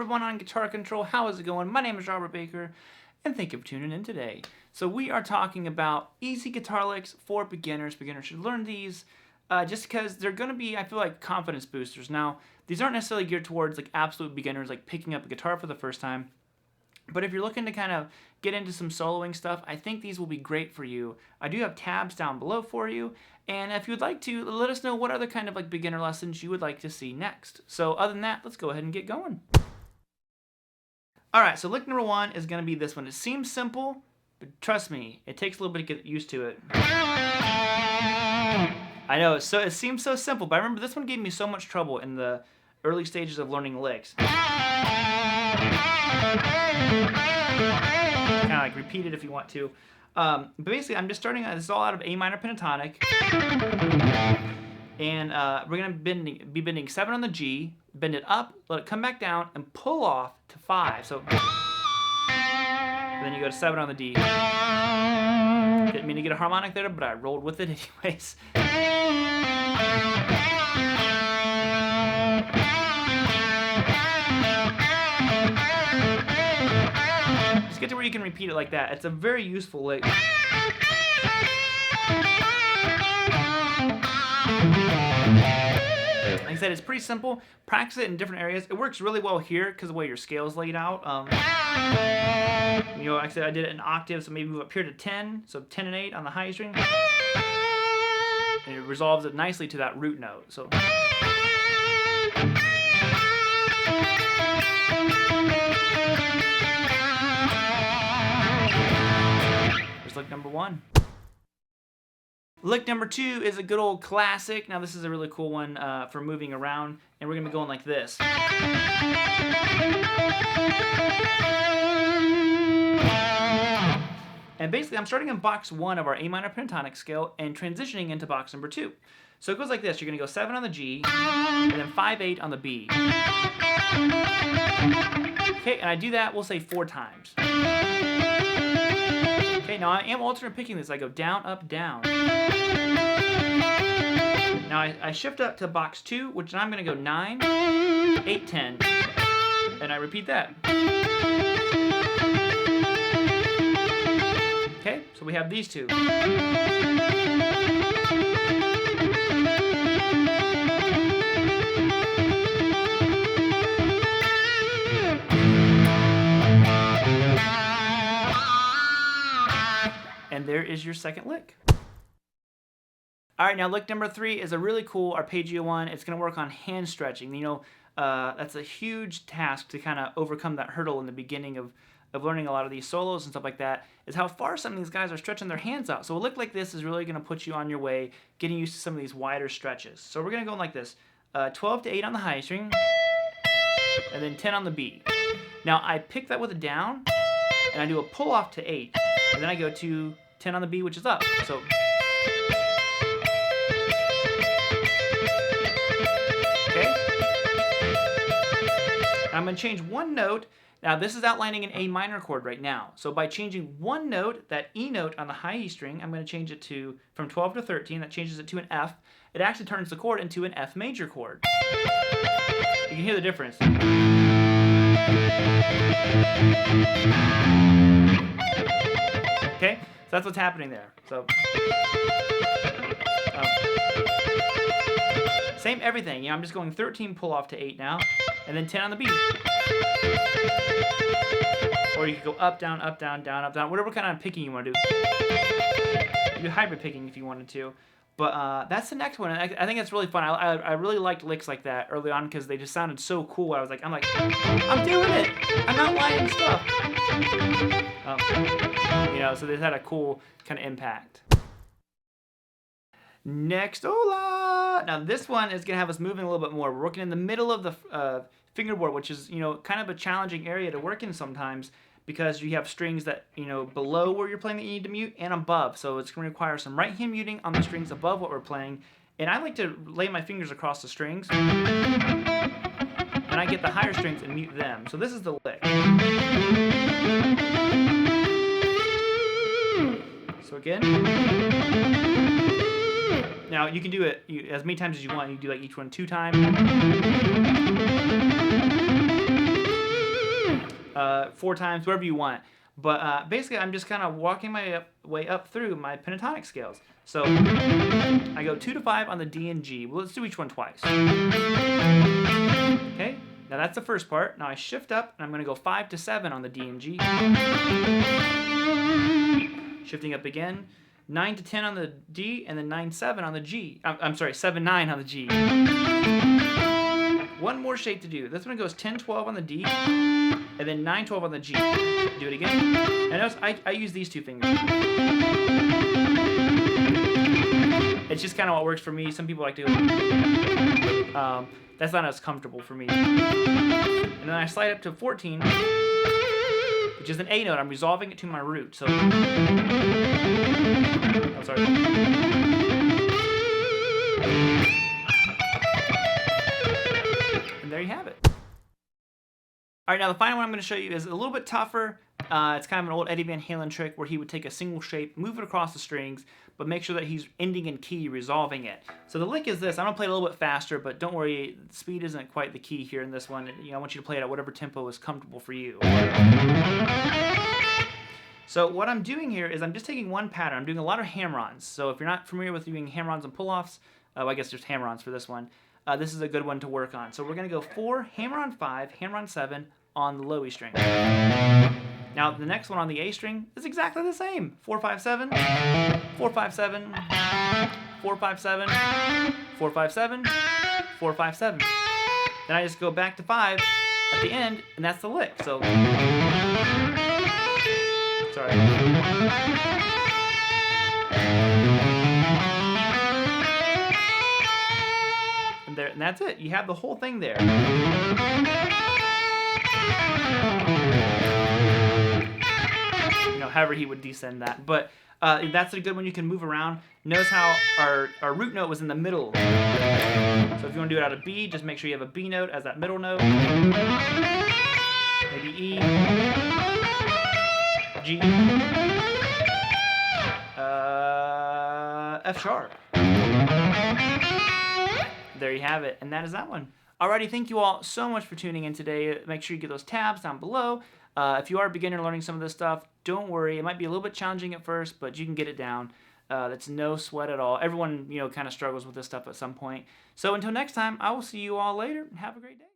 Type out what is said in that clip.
everyone on Guitar Control. How is it going? My name is Robert Baker, and thank you for tuning in today. So we are talking about easy guitar licks for beginners. Beginners should learn these just because they're going to be, I feel like, confidence boosters. Now, these aren't necessarily geared towards like absolute beginners, like picking up a guitar for the first time. But if you're looking to kind of get into some soloing stuff, I think these will be great for you. I do have tabs down below for you, and if you'd like to, let us know what other kind of like beginner lessons you would like to see next. So other than that, let's go ahead and get going. Alright, so lick number one is going to be this one. It seems simple, but trust me, it takes a little bit to get used to it. I know, it seems so simple, but I remember this one gave me so much trouble in the early stages of learning licks. Kind of like repeat it if you want to. But basically, I'm just starting, this is all out of A minor pentatonic. And we're going to be bending 7 on the G, bend it up, let it come back down, and pull off to 5. So then you go to 7 on the D. Didn't mean to get a harmonic there, but I rolled with it anyways. Just get to where you can repeat it like that. It's a very useful lick. Like I said, it's pretty simple. Practice it in different areas. It works really well here because of the way your scale is laid out. You know, like I said, I did it in octaves, so maybe move up here to 10. So 10 and 8 on the high string. And it resolves it nicely to that root note. So. Here's lick number one. Lick number two is a good old classic. Now this is a really cool one for moving around, and we're gonna be going like this. And basically I'm starting in box 1 of our A minor pentatonic scale and transitioning into box number 2. So it goes like this. You're gonna go 7 on the G, and then 5/8 on the B. Okay, and I do that, we'll say 4 times. Okay, now I am alternate picking this. I go down, up, down. Now I shift up to box 2, which I'm going to go 9, 8, 10, and I repeat that. Okay, so we have these two. And there is your second lick. Alright, now lick number 3 is a really cool arpeggio one. It's going to work on hand stretching. You know, that's a huge task to kind of overcome that hurdle in the beginning of learning a lot of these solos and stuff like that, is how far some of these guys are stretching their hands out. So a lick like this is really going to put you on your way, getting used to some of these wider stretches. So we're going to go like this. 12 to 8 on the high string, and then 10 on the B. Now I pick that with a down, and I do a pull off to 8, and then I go to 10 on the B, which is up. So okay. I'm going to change one note. Now this is outlining an A minor chord right now. So by changing one note, that E note on the high E string, I'm going to change it to from 12 to 13. That changes it to an F. It actually turns the chord into an F major chord. You can hear the difference. Okay, so that's what's happening there. So same everything. You know, I'm just going 13 pull off to 8 now, and then 10 on the B. Or you could go up, down, down, up, down, whatever kind of picking you want to do. You could do hybrid picking if you wanted to. But that's the next one. And I think it's really fun. I really liked licks like that early on because they just sounded so cool. I'm like, I'm doing it. I'm outlining stuff. You know, so they had a cool kind of impact. Next, hola. Now this one is gonna have us moving a little bit more. We're working in the middle of the fingerboard, which is, you know, kind of a challenging area to work in sometimes because you have strings that, you know, below where you're playing that you need to mute and above. So it's going to require some right hand muting on the strings above what we're playing. And I like to lay my fingers across the strings. And I get the higher strings and mute them. So this is the lick. So again. Now you can do it as many times as you want. You can do like each one 2 times. 4 times, whatever you want. But basically, I'm just kind of walking my way up through my pentatonic scales. So I go 2 to 5 on the D and G. Well, let's do each one twice. Okay, now that's the first part. Now I shift up, and I'm going to go 5 to 7 on the D and G. Shifting up again. 9 to 10 on the D, and then 9-7 on the G. I'm sorry, 7-9 on the G. One more shape to do. This one goes 10-12 on the D, and then 9-12 on the G. Do it again. And notice I use these 2 fingers. It's just kind of what works for me. Some people like to go. That's not as comfortable for me. And then I slide up to 14, which is an A note. I'm resolving it to my root. So, oh, sorry. And there you have it. All right, now the final one I'm going to show you is a little bit tougher. It's kind of an old Eddie Van Halen trick where he would take a single shape, move it across the strings, but make sure that he's ending in key, resolving it. So the lick is this. I'm going to play it a little bit faster, but don't worry, speed isn't quite the key here in this one. I want you to play it at whatever tempo is comfortable for you. So what I'm doing here is I'm just taking one pattern. I'm doing a lot of hammer-ons. So if you're not familiar with doing hammer-ons and pull-offs, I guess there's hammer-ons for this one. This is a good one to work on. So we're going to go 4, hammer-on 5, hammer-on 7 on the low E string. Now the next one on the A string is exactly the same. 4-5-7, 4-5-7, 4-5-7, 4-5-7, 4-5-7. Then I just go back to 5 at the end, and that's the lick. So, sorry. And that's it. You have the whole thing there. However he would descend that. But that's a good one you can move around. Notice how our root note was in the middle. So if you want to do it out of B, just make sure you have a B note as that middle note. Maybe E, G, F sharp. There you have it, and that is that one. Alrighty, thank you all so much for tuning in today. Make sure you get those tabs down below. If you are a beginner learning some of this stuff, don't worry. It might be a little bit challenging at first, but you can get it down. That's no sweat at all. Everyone, kind of struggles with this stuff at some point. So until next time, I will see you all later. Have a great day.